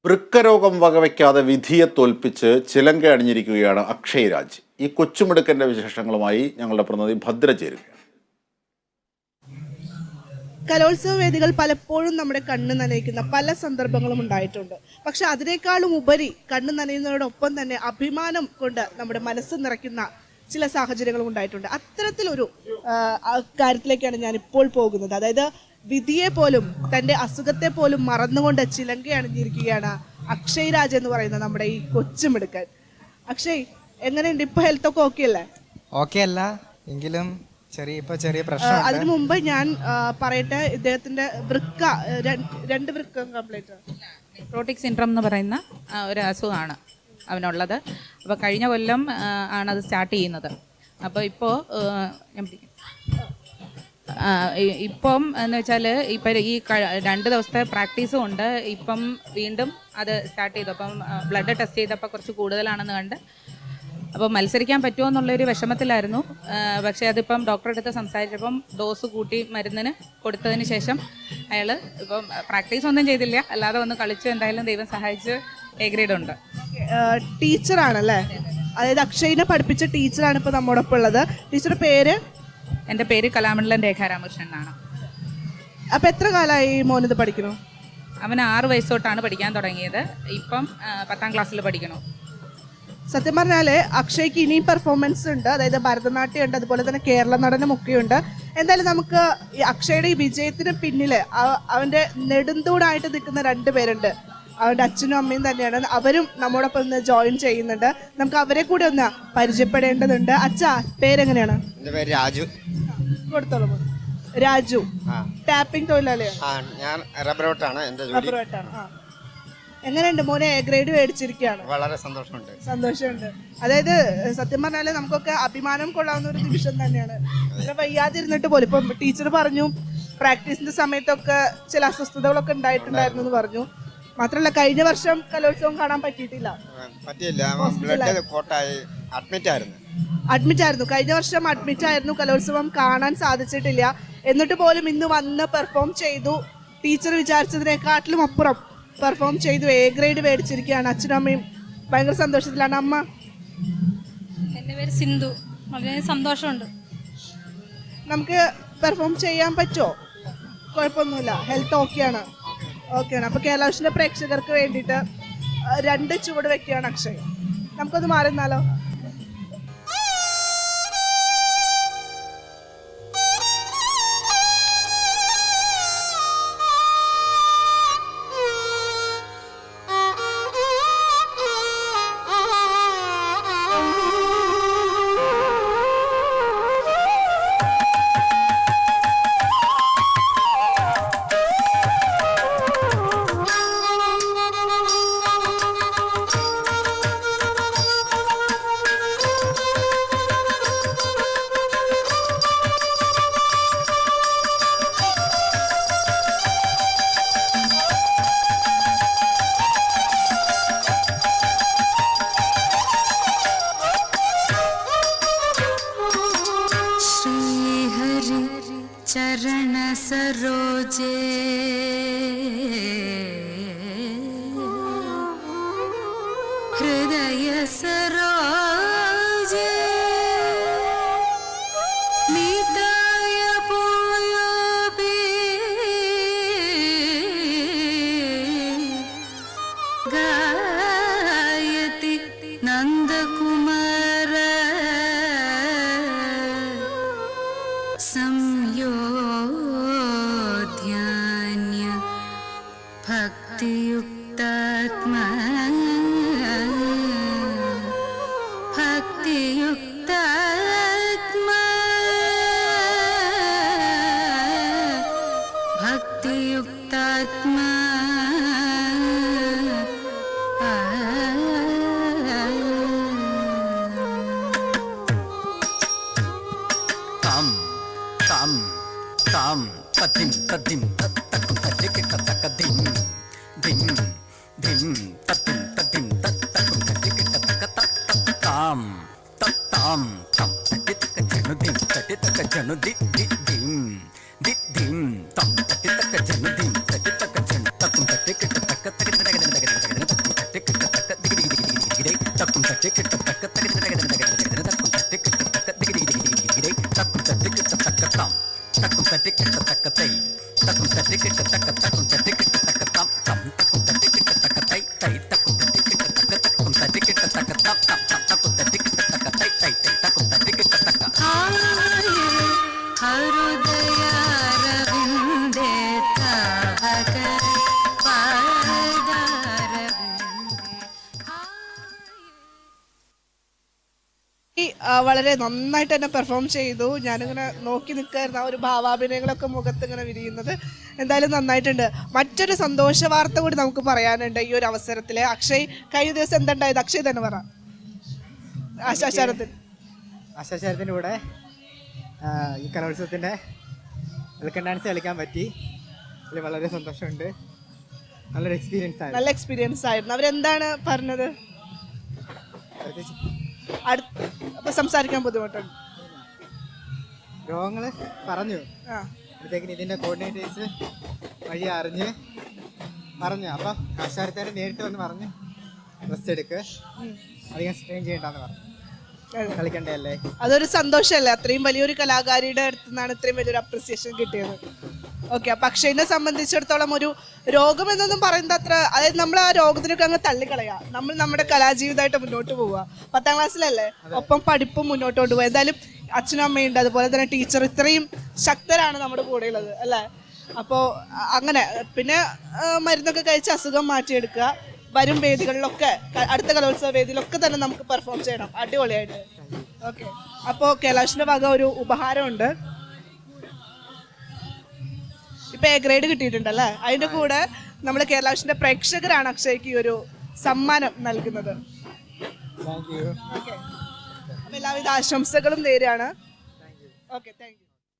വൃക്കരോഗം വകവയ്ക്കാതെ വിധിയെ തോൽപ്പിച്ച് ചിലങ്ക അണിഞ്ഞിരിക്കുകയാണ് അക്ഷയ് രാജ്. ഈ കൊച്ചുമിടുക്കന്റെ വിശേഷങ്ങളുമായി ഞങ്ങളുടെ പ്രതിനിധി ഭദ്ര ചേരുകയാണ്. കലോത്സവ വേദികൾ പലപ്പോഴും നമ്മുടെ കണ്ണ് നനയിക്കുന്ന പല സന്ദർഭങ്ങളും ഉണ്ടായിട്ടുണ്ട്. പക്ഷെ അതിനേക്കാളും ഉപരി കണ്ണ് നനയുന്നതോടൊപ്പം തന്നെ അഭിമാനം കൊണ്ട് നമ്മുടെ മനസ്സ് നിറയ്ക്കുന്ന ചില സാഹചര്യങ്ങളും ഉണ്ടായിട്ടുണ്ട്. അത്തരത്തിലൊരു കാര്യത്തിലേക്കാണ് ഞാൻ ഇപ്പോൾ പോകുന്നത്. അതായത് വിധിയെ പോലും തൻ്റെ അസുഖത്തെ പോലും മറന്നുകൊണ്ട് ചിലങ്ക അണിഞ്ഞിരിക്കുകയാണ് അക്ഷയ് രാജ് എന്ന് പറയുന്ന നമ്മുടെ ഈ കൊച്ചുമിടുക്കൻ. അക്ഷയ്, എങ്ങനെയുണ്ട്? ഇപ്പൊ ഹെൽത്ത് ഒക്കെ ഓക്കെ അല്ലേ? ഓക്കെ അല്ല എങ്കിലും ചെറിയ പ്രശ്നം. അതിനു മുമ്പ് ഞാൻ പറയട്ടെ, ഇദ്ദേഹത്തിന്റെ വൃക്ക രണ്ട് വൃക്ക കംപ്ലീറ്റ് നെഫ്രോട്ടിക് സിൻഡ്രോം എന്ന് പറയുന്ന ഒരു അസുഖമാണ് അവനുള്ളത്. അപ്പോൾ കഴിഞ്ഞ കൊല്ലം ആണത് സ്റ്റാർട്ട് ചെയ്യുന്നത്. അപ്പോൾ ഇപ്പോൾ ഇപ്പം എന്ന് വെച്ചാൽ ഇപ്പം ഈ 2 ദിവസത്തെ പ്രാക്ടീസും ഉണ്ട്. ഇപ്പം വീണ്ടും അത് സ്റ്റാർട്ട് ചെയ്തു. അപ്പം ബ്ലഡ് ടെസ്റ്റ് ചെയ്തപ്പോൾ കുറച്ച് കൂടുതലാണെന്ന് കണ്ട് അപ്പോൾ മത്സരിക്കാൻ പറ്റുമോ എന്നുള്ളൊരു വിഷമത്തിലായിരുന്നു. പക്ഷേ അതിപ്പം ഡോക്ടറുടെ അടുത്ത് സംസാരിച്ചപ്പം ഡോസ് കൂട്ടി മരുന്നിന് കൊടുത്തതിന് ശേഷം അയാൾ ഇപ്പം പ്രാക്ടീസ് ഒന്നും ചെയ്തില്ല, അല്ലാതെ ഒന്ന് കളിച്ചു. എന്തായാലും ദൈവം സഹായിച്ച് എ ഗ്രേഡ് ഉണ്ട്. ടീച്ചറാണല്ലേ? അതായത് അക്ഷയിനെ പഠിപ്പിച്ച ടീച്ചറാണ് ഇപ്പോൾ നമ്മോടൊപ്പം ഉള്ളത്. ടീച്ചറുടെ പേര്? എൻ്റെ പേര് കലാമണ്ഡലം രേഖാ രാമകൃഷ്ണൻ എന്നാണ്. അപ്പം എത്ര കാലമായി മോനിത് പഠിക്കുന്നു? അവൻ 6 വയസ്സ് തൊട്ടാണ് പഠിക്കാൻ തുടങ്ങിയത്. ഇപ്പം 10ാം ക്ലാസ്സിൽ പഠിക്കണം. സത്യം പറഞ്ഞാൽ അക്ഷയ്ക്ക് ഇനിയും പെർഫോമൻസ് ഉണ്ട്. അതായത് ഭരതനാട്യം ഉണ്ട്, അതുപോലെ തന്നെ കേരള നടനം ഒക്കെ ഉണ്ട്. എന്തായാലും നമുക്ക് ഈ അക്ഷയുടെ ഈ വിജയത്തിന് പിന്നിൽ അവൻ്റെ നെടുന്തൂടായിട്ട് നിൽക്കുന്ന 2 പേരുണ്ട്. അവൻ്റെ അച്ഛനും അമ്മയും തന്നെയാണ്. അവരും നമ്മോടൊപ്പം ഒന്ന് ജോയിൻ ചെയ്യുന്നുണ്ട്. നമുക്ക് അവരെ കൂടെ ഒന്ന് പരിചയപ്പെടേണ്ടതുണ്ട്. അച്ഛാ, പേരെങ്ങനെയാണ്? എൻ്റെ പേര് രാജു. കൊടുത്തോളൂ. രാജു ടാപ്പിംഗ് തൊഴിലാളിയാണ്. ഞാൻ റബ്ബറോട്ടാണ് എൻ്റെ ജോലി. എങ്ങനെയുണ്ട് മോനെ? എ ഗ്രേഡ് മേടിച്ചിരിക്കുകയാണ്. വളരെ സന്തോഷമുണ്ട്. അതായത് സത്യം പറഞ്ഞാൽ നമുക്കൊക്കെ അഭിമാനം കൊള്ളാവുന്ന ഒരു നിമിഷം തന്നെയാണ്. ഇത്ര വയ്യാതിരുന്നിട്ട് പോലും ഇപ്പം ടീച്ചർ പറഞ്ഞു പ്രാക്ടീസിന്റെ സമയത്തൊക്കെ ചില അസ്വസ്ഥതകളൊക്കെ ഉണ്ടായിട്ടുണ്ടായിരുന്നു എന്ന് പറഞ്ഞു. മാത്രമല്ല കഴിഞ്ഞ വർഷം കലോത്സവം കാണാൻ പറ്റിയില്ല. ബ്ലഡ് കോട്ടായി അഡ്മിറ്റ് ആയിരുന്നു. കഴിഞ്ഞ വർഷം അഡ്മിറ്റ് ആയിരുന്നു. കലോത്സവം കാണാൻ സാധിച്ചിട്ടില്ല. എന്നിട്ട് പോലും ഇന്ന് വന്ന് പെർഫോം ചെയ്തു. ടീച്ചർ വിചാരിച്ചതിനെക്കാട്ടിലും അപ്പുറം പെർഫോം ചെയ്തു. എ ഗ്രേഡ് മേടിച്ചിരിക്കുകയാണ്. അച്ഛനും അമ്മയും ഭയങ്കര സന്തോഷത്തിലാണ്. അമ്മ? എൻ്റെ പേര് സിന്ധു. വളരെ സന്തോഷമുണ്ട്. നമുക്ക് പെർഫോം ചെയ്യാൻ പറ്റുമോ? കുഴപ്പമൊന്നുമില്ല, ഹെൽത്ത് ഓക്കെയാണ്. അപ്പോൾ കേരളാവിഷൻ്റെ പ്രേക്ഷകർക്ക് വേണ്ടിയിട്ട് 2 ചുവട് വെക്കുകയാണ് അക്ഷയ്. നമുക്കൊന്ന് മാറുന്നാലോ? चरण सरोजे हृदय सरोजे निताय पूयोऽपि गायति Nandkumar संयोध्यान्य भक्तियुक्तात्मा भक्तियुक्तात्मा tam tadim tadim takum tadik takadim dim dim tadim tadim takum tadik tam tam tadik takajanu dim tadik takajanu dim dim tam tadik takajanu dim tadik takajanu takum tadik വളരെ നന്നായിട്ട് തന്നെ പെർഫോം ചെയ്തു. ഞാനിങ്ങനെ നോക്കി നിൽക്കായിരുന്നു ആ ഒരു ഭാവാഭിനയങ്ങളൊക്കെ മുഖത്ത് ഇങ്ങനെ വിരിയുന്നത്. എന്തായാലും നന്നായിട്ടുണ്ട്. മറ്റൊരു സന്തോഷ വാർത്ത കൂടി നമുക്ക് പറയാനുണ്ട് ഈ ഒരു അവസരത്തിൽ. അക്ഷയ് കഴിഞ്ഞ ദിവസം എന്തുണ്ടായത്? അക്ഷയ് തന്നെ പറ. ആശാശാരത്തിൻ്റെ കൂടെ ഈ കലോത്സവത്തിൻ്റെ വെൽക്കം ഡാൻസ് കളിക്കാൻ പറ്റി. അതിൽ വളരെ സന്തോഷമുണ്ട്. നല്ലൊരു എക്സ്പീരിയൻസ് ആയിരുന്നു. നല്ല എക്സ്പീരിയൻസ് ആയിരുന്നു. അവരെന്താണ് പറഞ്ഞത്? അപ്പൊ സംസാരിക്കാൻ ബുദ്ധിമുട്ടുണ്ട്. രോഗങ്ങൾ പറഞ്ഞു. ആ അപ്പോഴത്തേക്കിന് ഇതിൻ്റെ കോർഡിനേറ്റേഴ്സ് വഴി അറിഞ്ഞ് പറഞ്ഞു. അപ്പം ആശാരക്കാർ നേരിട്ട് വന്ന് പറഞ്ഞ് റെസ്റ്റ് എടുക്കുക, അധികം സ്ട്രെയിൻ ചെയ്യണ്ടെന്ന് പറഞ്ഞു. കളിക്കണ്ടല്ലേ, അതൊരു സന്തോഷമല്ലേ? അത്രയും വലിയൊരു കലാകാരിയുടെ അടുത്ത് നിന്നാണ് ഇത്രയും വലിയൊരു അപ്രിസിയേഷൻ കിട്ടിയത്. ഓക്കെ, അപ്പൊ അക്ഷയിനെ സംബന്ധിച്ചിടത്തോളം ഒരു രോഗം എന്നൊന്നും പറയുന്നത് അത്ര, അതായത് നമ്മൾ ആ രോഗത്തിനൊക്കെ അങ്ങ് തള്ളിക്കളയാ. നമ്മൾ നമ്മുടെ കലാജീവിതമായിട്ട് മുന്നോട്ട് പോവുക. 10ാം ക്ലാസ്സിലല്ലേ, ഒപ്പം പഠിപ്പും മുന്നോട്ട് കൊണ്ടുപോകുക. എന്തായാലും അച്ഛനും അമ്മയുണ്ട്, അതുപോലെ തന്നെ ടീച്ചർ, ഇത്രയും ശക്തരാണ് നമ്മുടെ കൂടെ ഉള്ളത് അല്ലേ? അപ്പോൾ അങ്ങനെ പിന്നെ മരുന്നൊക്കെ കഴിച്ച് അസുഖം മാറ്റിയെടുക്കുക. വരും വേദികളിലൊക്കെ, അടുത്ത കലോത്സവ വേദിയിലൊക്കെ തന്നെ നമുക്ക് പെർഫോം ചെയ്യണം അടിപൊളിയായിട്ട്. ഓക്കെ, അപ്പോൾ കൈലാഷിന്റെ വക ഒരു ഉപഹാരമുണ്ട്. ഇപ്പൊ എ ഗ്രേഡ് കിട്ടിയിട്ടുണ്ടല്ലേ? അതിന്റെ കൂടെ നമ്മൾ കൈലാഷിന്റെ പ്രേക്ഷകരാണ് അക്ഷയ്ക്ക് ഈ ഒരു സമ്മാനം നൽകുന്നത്. Thank you. ഓക്കെ, അപ്പൊ എല്ലാവിധ ആശംസകളും നേരെയാണ്. Okay, thank you.